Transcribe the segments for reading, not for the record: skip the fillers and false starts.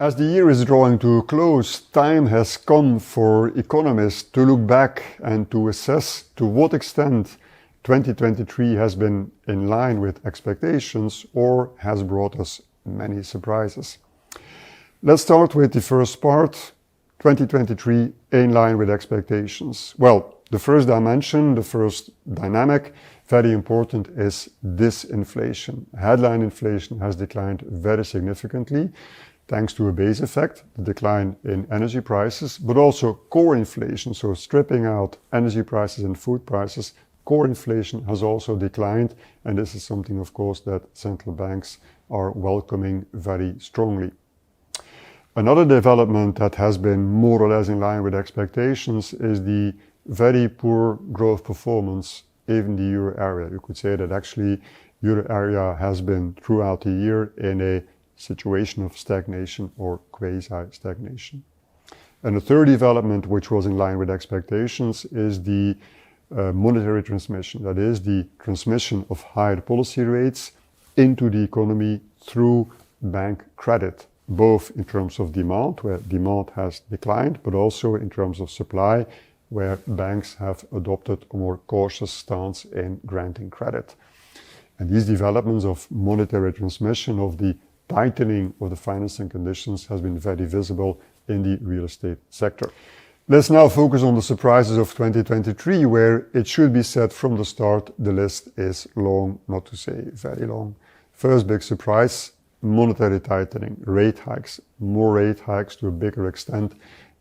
As the year is drawing to a close, time has come for economists to look back and to assess to what extent 2023 has been in line with expectations or has brought us many surprises. Let's start with the first part, 2023 in line with expectations. Well, the first dimension, the first dynamic, very important, is disinflation. Headline inflation has declined very significantly, thanks to a base effect, the decline in energy prices, but also core inflation, so stripping out energy prices and food prices, core inflation has also declined, and this is something, of course, that central banks are welcoming very strongly. Another development that has been more or less in line with expectations is the very poor growth performance in the euro area. You could say that actually euro area has been throughout the year in a situation of stagnation or quasi-stagnation. And the third development, which was in line with expectations, is the monetary transmission. That is the transmission of higher policy rates into the economy through bank credit, both in terms of demand, where demand has declined, but also in terms of supply, where banks have adopted a more cautious stance in granting credit. And these developments of monetary transmission, of the tightening of the financing conditions, has been very visible in the real estate sector. Let's now focus on the surprises of 2023, where it should be said from the start, the list is long, not to say very long. First big surprise, monetary tightening, rate hikes, more rate hikes to a bigger extent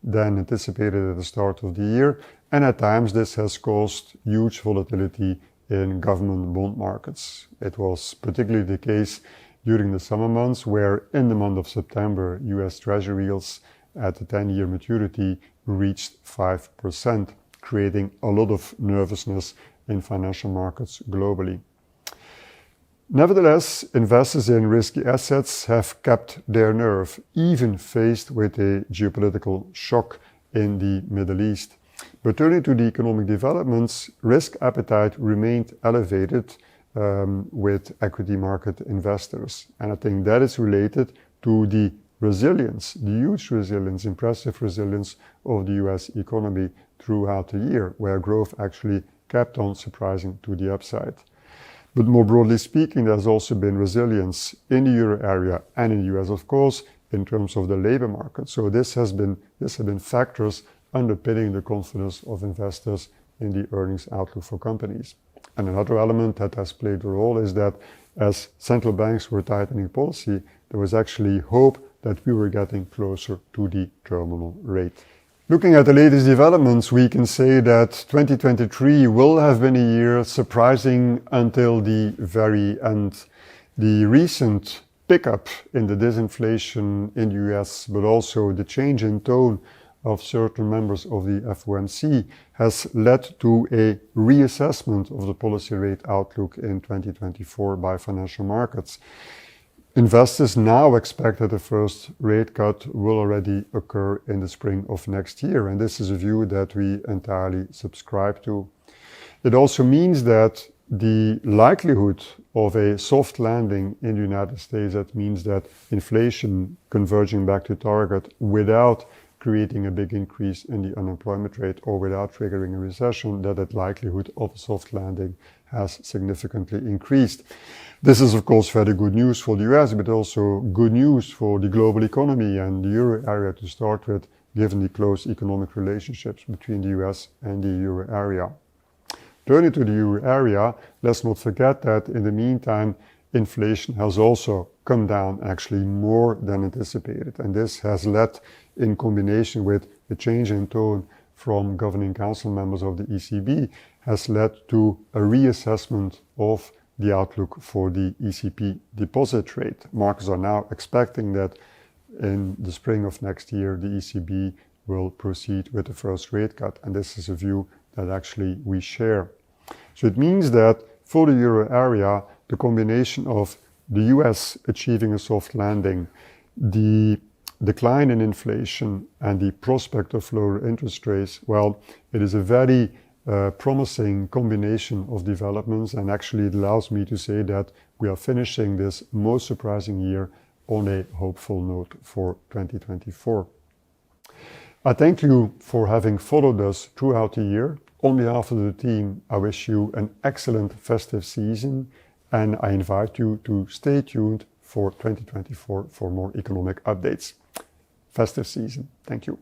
than anticipated at the start of the year. And at times this has caused huge volatility in government bond markets. It was particularly the case during the summer months, where in the month of September, US Treasury yields at the 10-year maturity reached 5%, creating a lot of nervousness in financial markets globally. Nevertheless, investors in risky assets have kept their nerve, even faced with a geopolitical shock in the Middle East. But turning to the economic developments, risk appetite remained elevated with equity market investors. And I think that is related to the resilience, the huge resilience, impressive resilience of the US economy throughout the year, where growth actually kept on surprising to the upside. But more broadly speaking, there's also been resilience in the euro area and in the US, of course, in terms of the labor market. So this have been factors underpinning the confidence of investors in the earnings outlook for companies. And another element that has played a role is that as central banks were tightening policy, there was actually hope that we were getting closer to the terminal rate. Looking at the latest developments, we can say that 2023 will have been a year surprising until the very end. The recent pickup in the disinflation in the US, but also the change in tone of certain members of the FOMC has led to a reassessment of the policy rate outlook in 2024 by financial markets. Investors now expect that the first rate cut will already occur in the spring of next year, and this is a view that we entirely subscribe to. It also means that the likelihood of a soft landing in the United States, that means that inflation converging back to target without creating a big increase in the unemployment rate or without triggering a recession, that likelihood of a soft landing has significantly increased. This is, of course, very good news for the US, but also good news for the global economy and the euro area to start with, given the close economic relationships between the US and the euro area. Turning to the euro area, let's not forget that in the meantime, inflation has also come down actually more than anticipated. And this has led, in combination with a change in tone from governing council members of the ECB, has led to a reassessment of the outlook for the ECB deposit rate. Markets are now expecting that in the spring of next year, the ECB will proceed with the first rate cut. And this is a view that actually we share. So it means that for the euro area, the combination of the US achieving a soft landing, the decline in inflation, and the prospect of lower interest rates, well, it is a very promising combination of developments, and actually it allows me to say that we are finishing this most surprising year on a hopeful note for 2024. I thank you for having followed us throughout the year. On behalf of the team, I wish you an excellent festive season, and I invite you to stay tuned for 2024 for more economic updates. Festive season. Thank you.